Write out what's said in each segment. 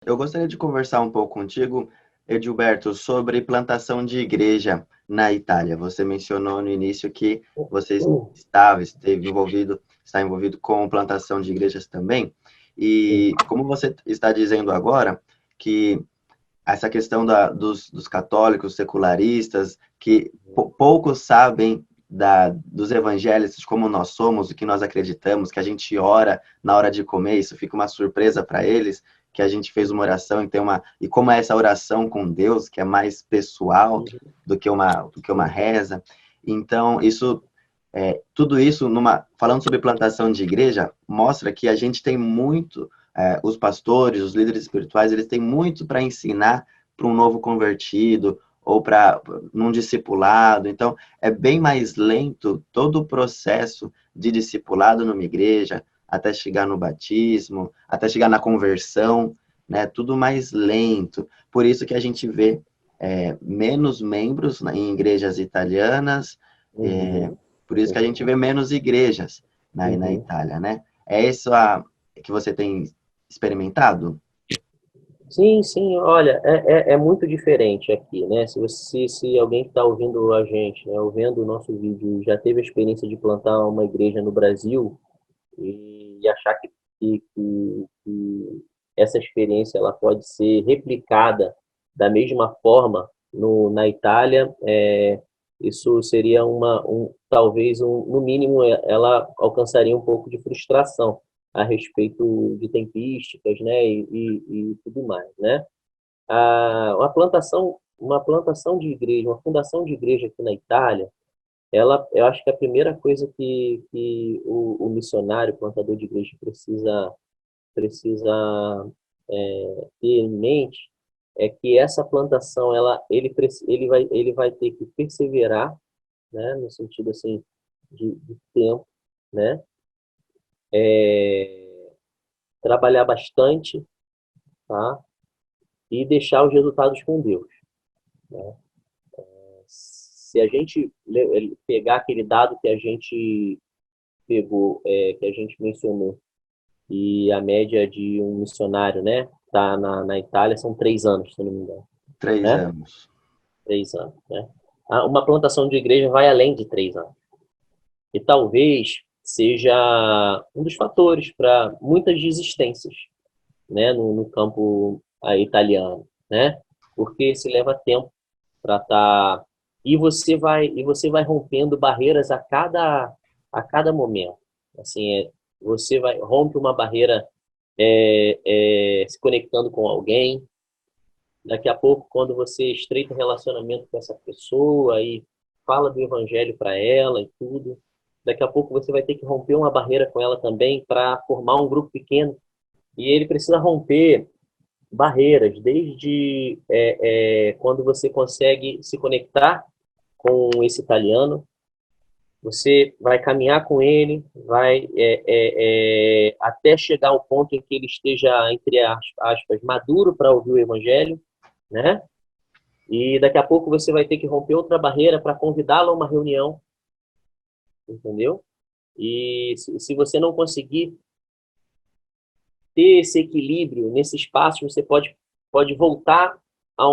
Eu gostaria de conversar um pouco contigo, Edilberto, sobre plantação de igreja na Itália. Você mencionou no início que você está envolvido com plantação de igrejas também. Sim. E como você está dizendo agora, que essa questão dos católicos secularistas, que poucos sabem dos evangelhos, de como nós somos, o que nós acreditamos, que a gente ora na hora de comer, isso fica uma surpresa para eles, que a gente fez uma oração e como é essa oração com Deus, que é mais pessoal Uhum. do que uma reza. Então, tudo isso, falando sobre plantação de igreja, mostra que a gente tem muito, os pastores, os líderes espirituais, eles têm muito para ensinar para um novo convertido ou para num discipulado. Então, é bem mais lento todo o processo de discipulado numa igreja, até chegar no batismo, até chegar na conversão, né? Tudo mais lento. Por isso que a gente vê menos membros em igrejas italianas, é, Uhum. por isso que a gente Uhum. vê menos igrejas na Uhum. Itália, né? É isso que você tem experimentado? Sim, sim, olha, é muito diferente aqui, né? Se alguém que está ouvindo a gente, né, ouvindo o nosso vídeo, já teve a experiência de plantar uma igreja no Brasil e achar que essa experiência ela pode ser replicada da mesma forma na Itália, isso seria talvez, no mínimo, ela alcançaria um pouco de frustração a respeito de tempísticas, né, e tudo mais, né? Uma plantação de igreja, uma fundação de igreja aqui na Itália, eu acho que a primeira coisa que o missionário, plantador de igreja precisa ter em mente é que essa plantação, ele vai ter que perseverar, né, no sentido assim de tempo, né, trabalhar bastante, tá, e deixar os resultados com Deus, né? Se a gente pegar aquele dado que a gente pegou, que a gente mencionou, e a média de um missionário, né, tá na Itália são 3 anos, se não me engano, Três né? anos. 3 anos, né? Uma plantação de igreja vai além de 3 anos. E talvez seja um dos fatores para muitas desistências, né, no campo italiano, né? Porque se leva tempo para estar e você vai rompendo barreiras a cada momento. Assim, você vai rompe uma barreira se conectando com alguém. Daqui a pouco, quando você estreita um relacionamento com essa pessoa e fala do evangelho para ela e tudo, daqui a pouco você vai ter que romper uma barreira com ela também para formar um grupo pequeno. E ele precisa romper barreiras, desde quando você consegue se conectar com esse italiano, você vai caminhar com ele, vai até chegar ao ponto em que ele esteja, entre aspas, maduro para ouvir o evangelho, né? E daqui a pouco você vai ter que romper outra barreira para convidá-lo a uma reunião, entendeu? E se você não conseguir ter esse equilíbrio nesse espaço, você pode voltar a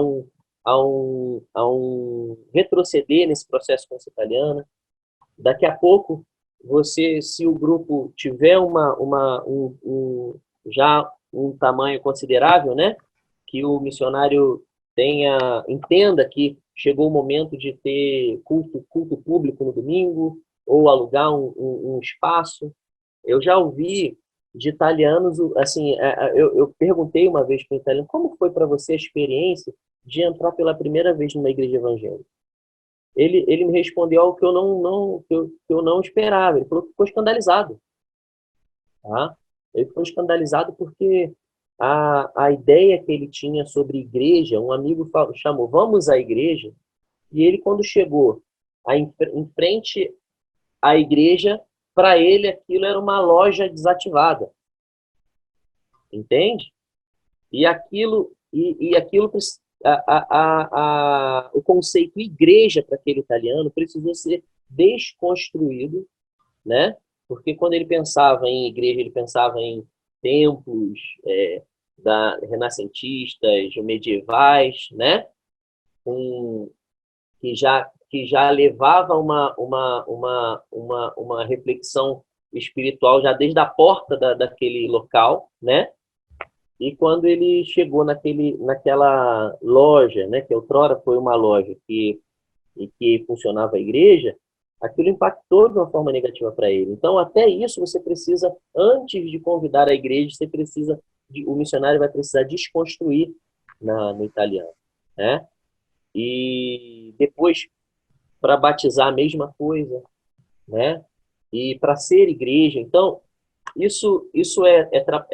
retroceder nesse processo com essa italiana. Daqui a pouco, se o grupo tiver já um tamanho considerável, né, que o missionário entenda que chegou o momento de ter culto público no domingo, ou alugar um espaço. Eu já ouvi de italianos, assim, eu perguntei uma vez para um italiano, como foi para você a experiência de entrar pela primeira vez numa igreja evangélica? Ele me respondeu algo que eu não esperava. Ele falou que ficou escandalizado, tá? Ele ficou escandalizado porque a ideia que ele tinha sobre igreja, um amigo chamou, vamos à igreja, e ele, quando chegou em frente à igreja, para ele aquilo era uma loja desativada, entende? E aquilo o conceito igreja para aquele italiano precisou ser desconstruído, né? Porque quando ele pensava em igreja, ele pensava em templos, renascentistas, medievais, né? Que já levava uma reflexão espiritual já desde a porta daquele local, né? E quando ele chegou naquela loja, né, que outrora foi uma loja e que funcionava a igreja, aquilo impactou de uma forma negativa para ele. Então, até isso você precisa, antes de convidar a igreja, o missionário vai precisar desconstruir no italiano, né? E depois, para batizar, a mesma coisa, né? E para ser igreja. Então, isso é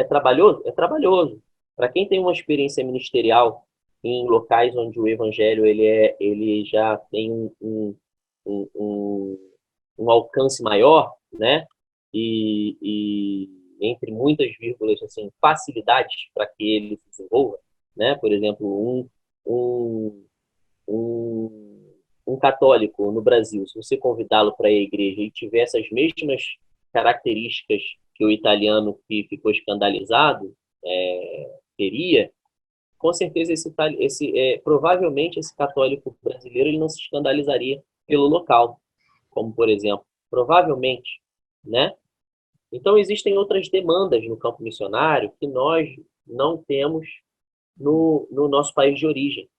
trabalhoso? É trabalhoso. Para quem tem uma experiência ministerial em locais onde o evangelho ele já tem um, um, um alcance maior, né? E entre muitas vírgulas, assim, facilidades para que ele se desenvolva, né? Por exemplo, um, um católico no Brasil, se você convidá-lo para ir à igreja e tiver essas mesmas características que o italiano que ficou escandalizado teria, com certeza provavelmente esse católico brasileiro ele não se escandalizaria pelo local, como por exemplo, provavelmente, né? Então existem outras demandas no campo missionário que nós não temos no nosso país de origem,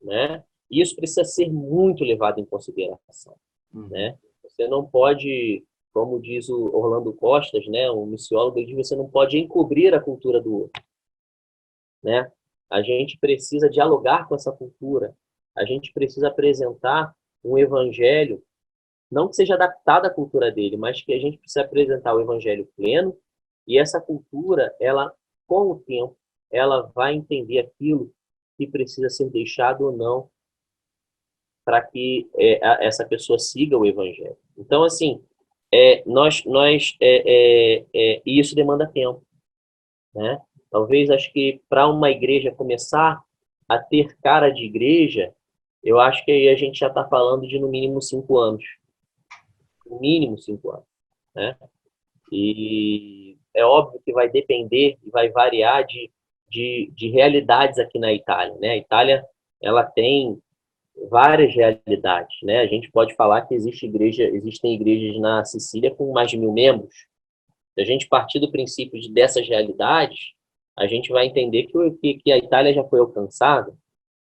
né? E isso precisa ser muito levado em consideração, né? Você não pode, como diz o Orlando Costas, né, um missiólogo, ele diz, você não pode encobrir a cultura do outro, né? A gente precisa dialogar com essa cultura, a gente precisa apresentar um evangelho, não que seja adaptado à cultura dele, mas que a gente precisa apresentar o evangelho pleno, e essa cultura, ela, com o tempo, ela vai entender aquilo que precisa ser deixado ou não para que essa pessoa siga o evangelho. Então, assim, e isso demanda tempo, né? Talvez, acho que para uma igreja começar a ter cara de igreja, eu acho que aí a gente já está falando de no mínimo 5 anos. No mínimo 5 anos, né? E é óbvio que vai depender e vai variar de realidades aqui na Itália, né? A Itália, ela tem várias realidades, né? A gente pode falar que existem igrejas na Sicília com mais de 1.000 membros. Se a gente partir do princípio dessas realidades, a gente vai entender que a Itália já foi alcançada,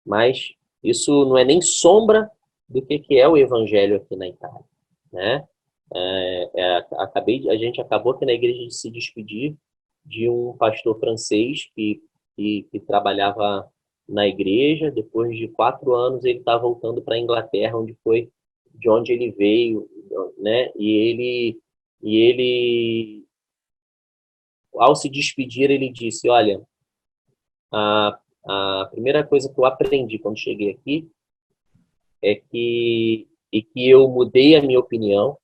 mas isso não é nem sombra do que é o evangelho aqui na Itália, né? A gente acabou aqui na igreja de se despedir de um pastor francês que trabalhava na igreja. Depois de 4 anos, ele está voltando para a Inglaterra, de onde ele veio, né? E ele, ao se despedir, ele disse: olha, a, a primeira coisa que eu aprendi quando cheguei aqui que eu mudei a minha opinião,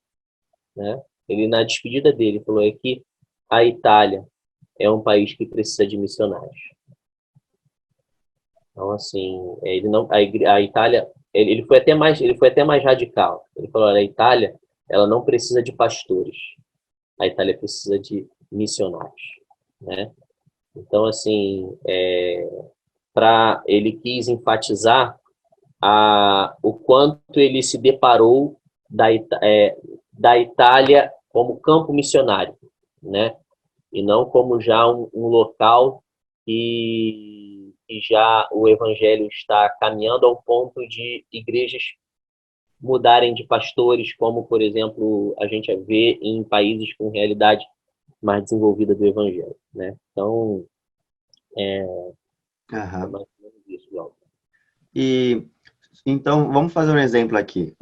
né? Ele, na despedida dele, falou que a Itália é um país que precisa de missionários. Então, assim, ele não, a Itália, ele foi até mais radical. Ele falou: olha, a Itália, ela não precisa de pastores. A Itália precisa de missionários, né? Então, assim, ele quis enfatizar o quanto ele se deparou da Itália como campo missionário, né? E não como já um local que já o evangelho está caminhando ao ponto de igrejas mudarem de pastores, como, por exemplo, a gente vê em países com realidade mais desenvolvida do evangelho, né? Então, é mais ou menos isso, Glauco. E então, vamos fazer um exemplo aqui.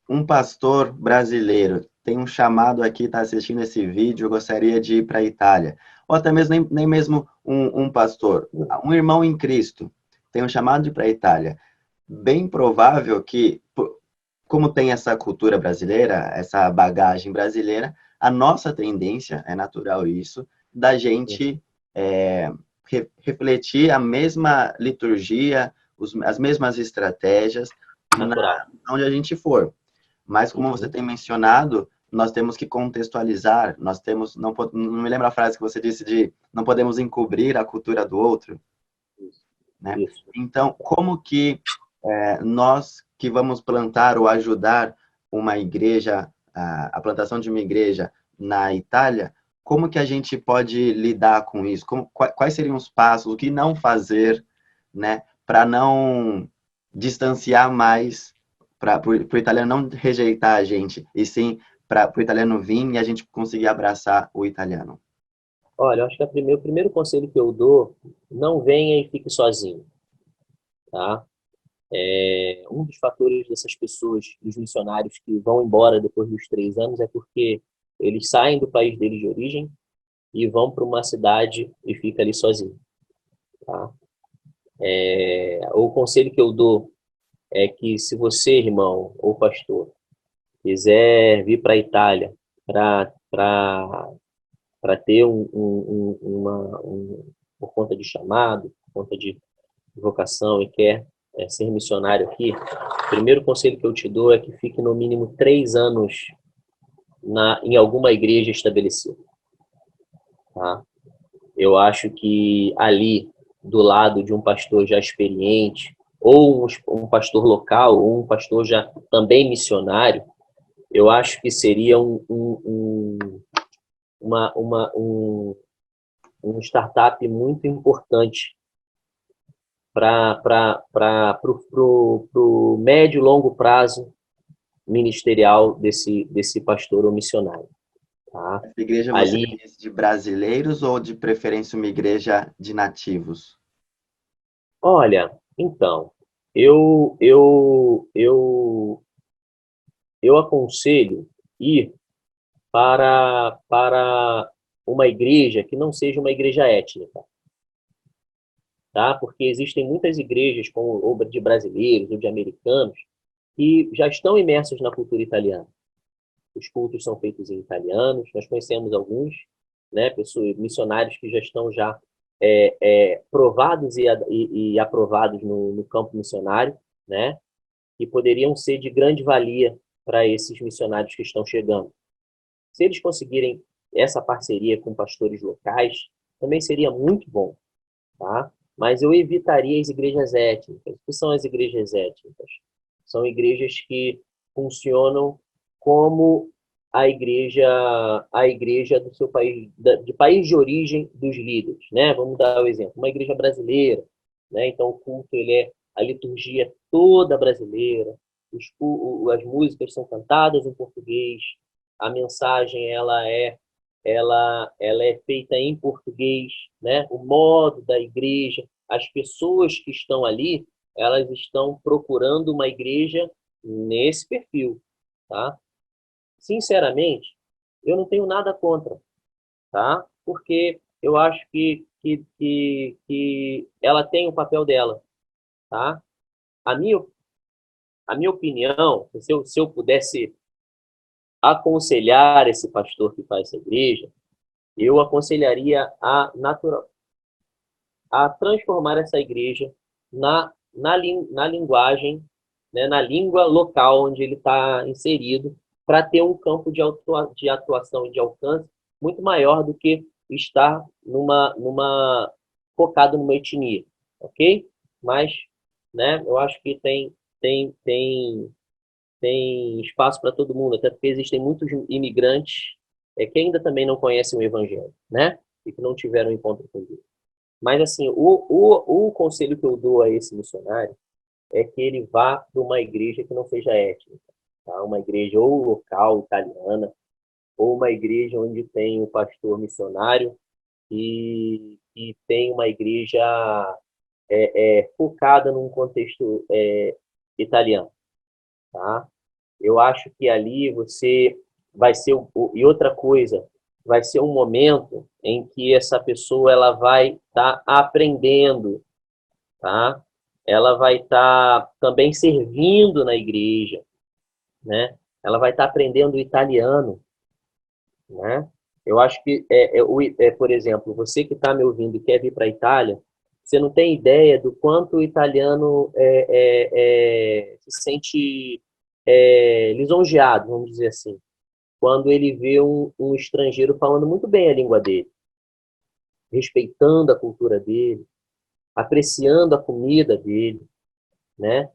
Um pastor brasileiro tem um chamado aqui, está assistindo esse vídeo, gostaria de ir para a Itália. Ou até mesmo, nem mesmo um pastor, um irmão em Cristo, tem um chamado de ir para a Itália. Bem provável que, como tem essa cultura brasileira, essa bagagem brasileira, a nossa tendência, é natural isso, da gente refletir a mesma liturgia, as mesmas estratégias onde a gente for. Mas como você tem mencionado, nós temos que contextualizar, nós temos, não me lembro a frase que você disse de não podemos encobrir a cultura do outro, né? Isso. Então, como que nós que vamos plantar ou ajudar uma igreja, a plantação de uma igreja na Itália, como que a gente pode lidar com isso? Quais seriam os passos, o que não fazer, né, para não distanciar mais, para o italiano não rejeitar a gente, e sim para o italiano vir e a gente conseguir abraçar o italiano? Olha, eu acho que o primeiro conselho que eu dou, não venha e fique sozinho, tá? Um dos fatores dessas pessoas, dos missionários que vão embora depois dos 3 anos, é porque eles saem do país deles de origem e vão para uma cidade e fica ali sozinho, tá? O conselho que eu dou é que se você, irmão ou pastor, quiser vir para a Itália para ter por conta de chamado, por conta de vocação e quer ser missionário aqui, o primeiro conselho que eu te dou é que fique no mínimo 3 anos em alguma igreja estabelecida, tá? Eu acho que ali, do lado de um pastor já experiente, ou um pastor local, ou um pastor já também missionário, eu acho que seria um startup muito importante para o médio e longo prazo ministerial desse pastor ou missionário. Tá? Essa igreja você diz de brasileiros ou de preferência uma igreja de nativos? Olha, então, eu aconselho ir para uma igreja que não seja uma igreja étnica, tá? Porque existem muitas igrejas, ou de brasileiros ou de americanos, que já estão imersos na cultura italiana. Os cultos são feitos em italianos, nós conhecemos alguns, né, pessoas, missionários que já estão provados e aprovados no campo missionário, né, que poderiam ser de grande valia para esses missionários que estão chegando. Se eles conseguirem essa parceria com pastores locais, também seria muito bom, tá? Mas eu evitaria as igrejas étnicas. O que são as igrejas étnicas? São igrejas que funcionam como a igreja do seu país, de país de origem dos líderes, né? Vamos dar o exemplo, uma igreja brasileira, né? Então o culto a liturgia é toda brasileira, as músicas são cantadas em português, a mensagem ela é feita em português, né? O modo da igreja, as pessoas que estão ali, elas estão procurando uma igreja nesse perfil, tá? Sinceramente, eu não tenho nada contra, tá? Porque eu acho que ela tem o papel dela, tá? A minha, a minha opinião, se eu pudesse aconselhar esse pastor que faz essa igreja, eu aconselharia a transformar essa igreja na linguagem, né, na língua local onde ele está inserido, para ter um campo de atuação e de alcance muito maior do que estar focado numa etnia, ok? Mas, né, eu acho que tem espaço para todo mundo, até porque existem muitos imigrantes que ainda também não conhecem o evangelho, né? E que não tiveram encontro com Deus. Mas, assim, o conselho que eu dou a esse missionário é que ele vá para uma igreja que não seja étnica, tá? Uma igreja ou local, italiana, ou uma igreja onde tem um pastor missionário e tem uma igreja focada num contexto italiano, tá? Eu acho que ali você vai ser... E outra coisa, vai ser um momento em que essa pessoa ela vai estar aprendendo, tá? Ela vai estar também servindo na igreja, né? Ela vai estar aprendendo italiano, né? Eu acho que, por exemplo, você que está me ouvindo e quer vir para a Itália, você não tem ideia do quanto o italiano se sente lisonjeado, vamos dizer assim, quando ele vê um estrangeiro falando muito bem a língua dele, respeitando a cultura dele, apreciando a comida dele, né?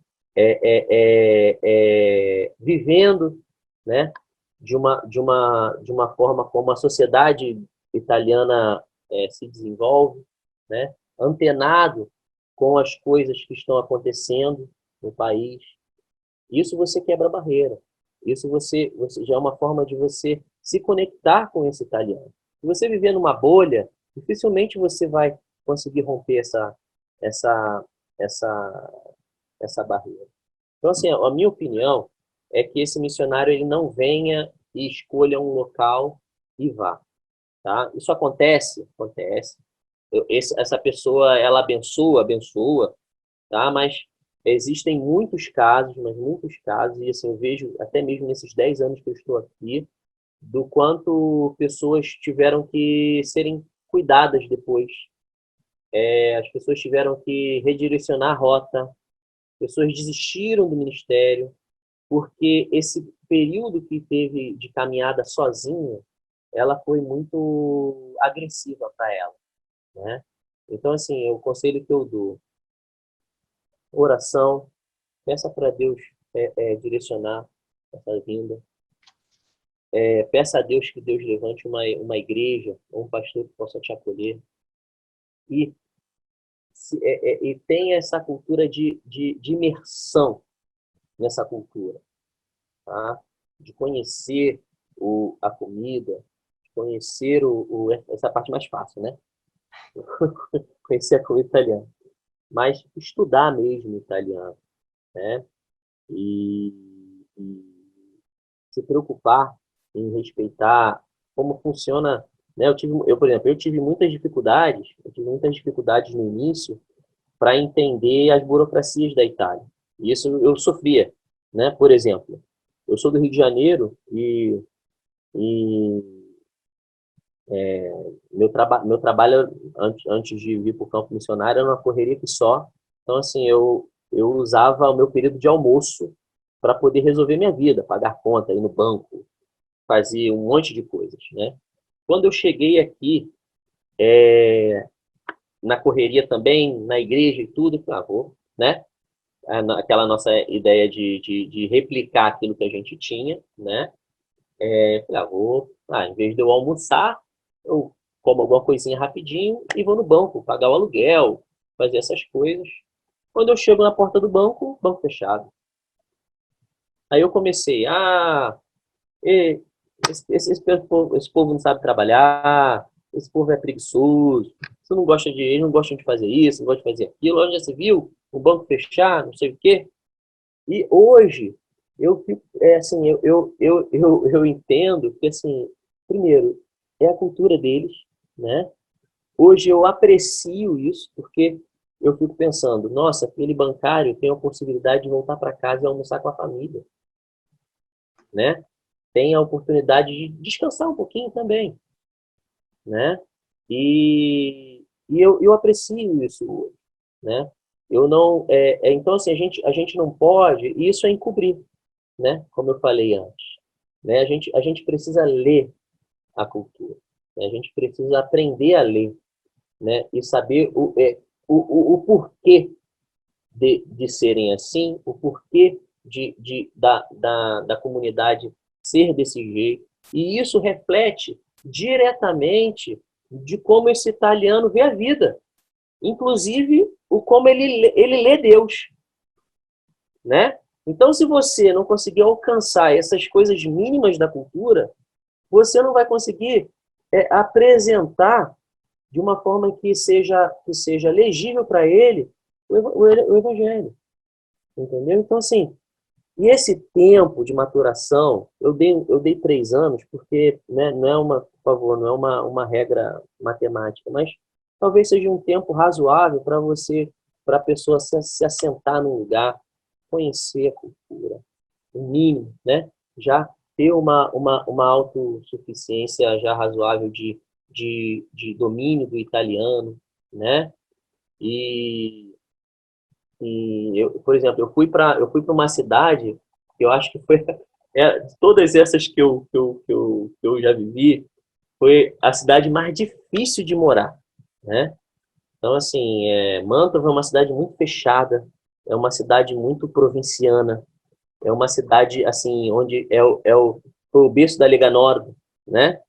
Vivendo, né? De uma forma como a sociedade italiana se desenvolve, né? Antenado com as coisas que estão acontecendo no país. Isso você quebra a barreira. Isso você já é uma forma de você se conectar com esse italiano. Se você viver numa bolha, dificilmente você vai conseguir romper essa, essa, essa barreira. Então, assim, a minha opinião é que esse missionário ele não venha e escolha um local e vá, tá? Isso acontece, acontece. Essa pessoa, ela abençoa, tá? Mas existem muitos casos, mas muitos casos, e assim, eu vejo até mesmo nesses 10 anos que eu estou aqui, do quanto pessoas tiveram que serem cuidadas depois. As pessoas tiveram que redirecionar a rota, pessoas desistiram do ministério, porque esse período que teve de caminhada sozinha, ela foi muito agressiva para ela, né? Então, assim, o conselho que eu dou, oração, peça para Deus direcionar essa vinda, peça a Deus que Deus levante uma igreja, ou um pastor que possa te acolher, e, e tenha essa cultura de imersão nessa cultura, tá? De conhecer a comida, de conhecer essa parte mais fácil, né? Conhecer a comida italiana, mas estudar mesmo italiano, né? E se preocupar em respeitar como funciona, né? Por exemplo, eu tive muitas dificuldades no início para entender as burocracias da Itália. E isso eu sofria, né? Por exemplo, eu sou do Rio de Janeiro e meu trabalho antes de vir para o campo missionário era uma correria que só. Então, assim, eu usava o meu período de almoço para poder resolver minha vida, pagar conta, ir no banco, fazer um monte de coisas, né? Quando eu cheguei aqui, na correria também, na igreja e tudo, eu falei, vou, né? Aquela nossa ideia de replicar aquilo que a gente tinha, né? Eu falei, em vez de eu almoçar, eu como alguma coisinha rapidinho e vou no banco, pagar o aluguel, fazer essas coisas. Quando eu chego na porta do banco fechado. Aí eu comecei, e- esse povo não sabe trabalhar, esse povo é preguiçoso, você não gosta eles não gostam de fazer isso, não gostam de fazer aquilo, onde já se viu? O banco fechar, não sei o quê. E hoje, eu fico, assim, eu entendo que, assim, primeiro, é a cultura deles, né? Hoje eu aprecio isso, porque eu fico pensando, nossa, aquele bancário tem a possibilidade de voltar para casa e almoçar com a família, né? Tem a oportunidade de descansar um pouquinho também, né? E eu aprecio isso hoje, né? Eu não, então assim, a gente não pode, e isso é encobrir, né? Como eu falei antes, né? A gente precisa ler a cultura, né? A gente precisa aprender a ler, né? E saber o porquê de serem assim, o porquê da comunidade ser desse jeito. E isso reflete diretamente de como esse italiano vê a vida, inclusive o como ele lê Deus, né? Então, se você não conseguir alcançar essas coisas mínimas da cultura, você não vai conseguir apresentar de uma forma que seja legível para ele o evangelho, entendeu? Então, assim, e esse tempo de maturação, eu dei 3 anos, porque, né, não é uma, por favor, não é uma regra matemática, mas talvez seja um tempo razoável para a pessoa se assentar num lugar, conhecer a cultura, o mínimo, né? Já ter uma autossuficiência já razoável de domínio do italiano, né? E, por exemplo, eu fui para uma cidade que eu acho que foi Todas essas que eu já vivi, foi a cidade mais difícil de morar, né? Então, assim, Mantova é uma cidade muito fechada, é uma cidade muito provinciana, é uma cidade, assim, onde foi o berço da Lega Nord, né?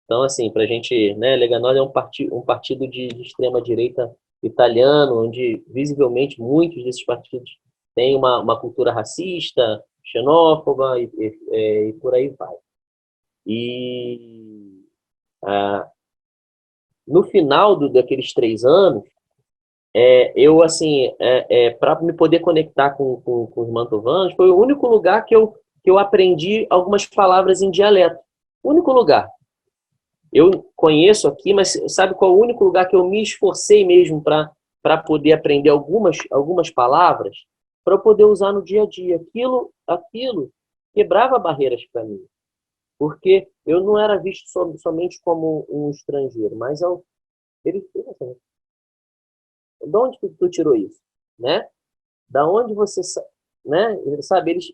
Então, assim, para a gente, né, Lega Nord é um partido de extrema-direita italiano, onde, visivelmente, muitos desses partidos têm uma cultura racista, xenófoba e por aí vai. E no final daqueles 3 anos, eu, assim, para me poder conectar com os mantovanos, foi o único lugar que eu aprendi algumas palavras em dialeto. O único lugar. Eu conheço aqui, mas sabe qual é o único lugar que eu me esforcei mesmo para poder aprender algumas palavras para eu poder usar no dia a dia? Aquilo quebrava barreiras para mim, porque eu não era visto somente como um estrangeiro, mas assim, de onde que tu tirou isso, né? Da onde você, né? Sabe, eles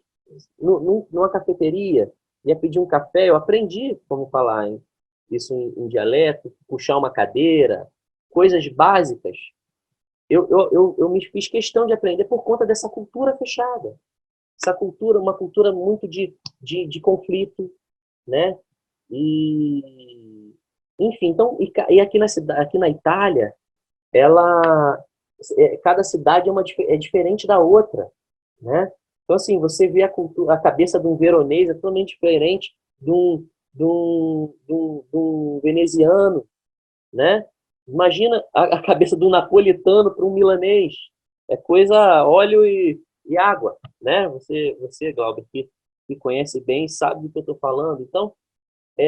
numa cafeteria ia pedir um café, eu aprendi como falar isso em dialeto, puxar uma cadeira, coisas básicas. Eu me fiz questão de aprender por conta dessa cultura fechada. Essa cultura, uma cultura muito de conflito, né? E, enfim, então, e aqui na cidade, aqui na Itália, ela, cada cidade é diferente da outra, né? Então, assim, você vê a cabeça de um veronês é totalmente diferente de um veneziano, né? Imagina a cabeça de um napolitano para um milanês. É coisa, óleo e água, né? Você Glauber, que conhece bem, sabe do que eu estou falando. Então,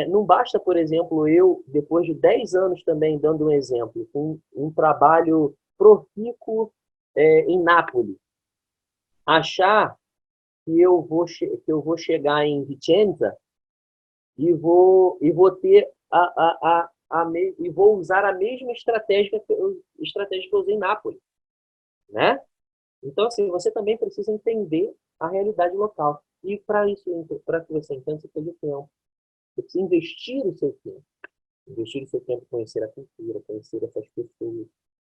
não basta, por exemplo, eu, depois de 10 anos também, dando um exemplo, com um trabalho profícuo em Nápoles, achar que eu vou chegar em Vicenza e vou ter e vou usar a mesma estratégia que eu usei em Nápoles, né? Então, assim, você também precisa entender a realidade local. E para isso, para que você entenda, você tem tempo. Você precisa investir o seu tempo. Investir o seu tempo em conhecer a cultura, conhecer essas pessoas,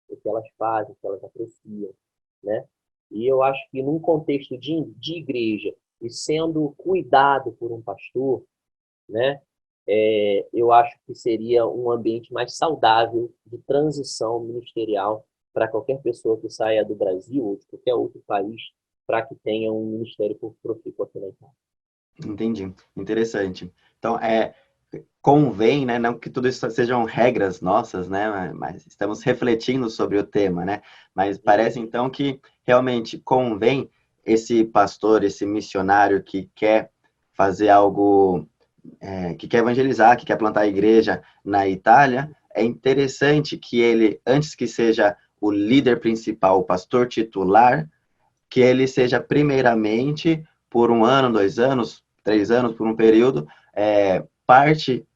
o que elas fazem, o que elas apreciam, né? E eu acho que num contexto de igreja e sendo cuidado por um pastor, né? Eu acho que seria um ambiente mais saudável de transição ministerial para qualquer pessoa que saia do Brasil ou de qualquer outro país para que tenha um ministério profícuo aqui na Itália. Entendi. Interessante. Então, convém, né, não que tudo isso sejam regras nossas, né, mas estamos refletindo sobre o tema, né, mas parece então que realmente convém esse pastor, esse missionário que quer fazer algo, que quer evangelizar, que quer plantar a igreja na Itália, é interessante que ele, antes que seja o líder principal, o pastor titular, que ele seja primeiramente, por 1 ano, 2 anos, 3 anos, por um período, parte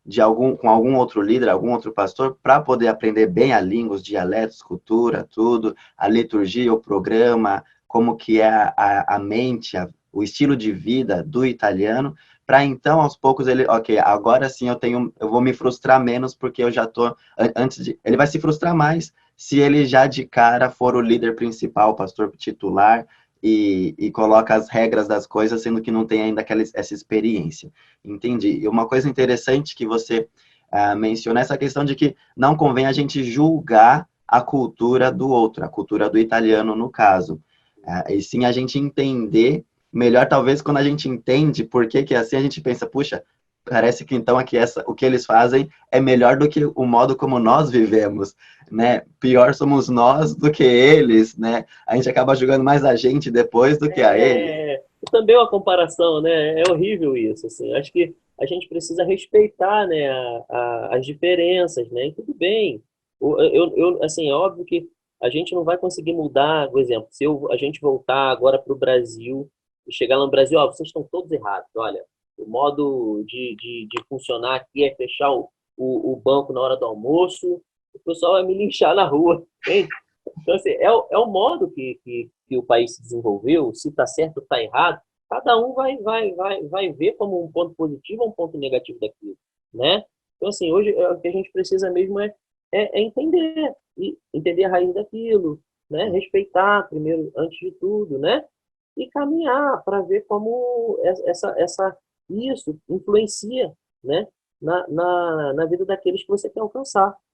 com algum outro líder, algum outro pastor, para poder aprender bem a língua, os dialetos, cultura, tudo, a liturgia, o programa, como que é a mente, o estilo de vida do italiano, para então, aos poucos, ok, agora sim eu vou me frustrar menos, porque eu já estou, ele vai se frustrar mais se ele já de cara for o líder principal, o pastor titular, e coloca as regras das coisas, sendo que não tem ainda essa experiência. Entendi. E uma coisa interessante que você menciona é essa questão de que não convém a gente julgar a cultura do outro, a cultura do italiano, no caso. E sim a gente entender melhor, talvez, quando a gente entende por que é assim, a gente pensa, puxa, parece que então aqui o que eles fazem é melhor do que o modo como nós vivemos, né? Pior somos nós do que eles, né? A gente acaba julgando mais a gente depois do que a eles. Também uma comparação, né? É horrível isso, assim. Acho que a gente precisa respeitar, né, as diferenças, né? E tudo bem. Assim, é óbvio que a gente não vai conseguir mudar, por exemplo, se a gente voltar agora para o Brasil e chegar lá no Brasil, ó, vocês estão todos errados. Olha, o modo de funcionar aqui é fechar o banco na hora do almoço, o pessoal vai me linchar na rua, entende? Então, assim, é o modo que o país se desenvolveu, se está certo ou está errado, cada um vai ver como um ponto positivo ou um ponto negativo daquilo, né? Então, assim, hoje o que a gente precisa mesmo é entender, e entender a raiz daquilo, né? Respeitar primeiro, antes de tudo, né? E caminhar para ver como isso influencia, né? Na vida daqueles que você quer alcançar.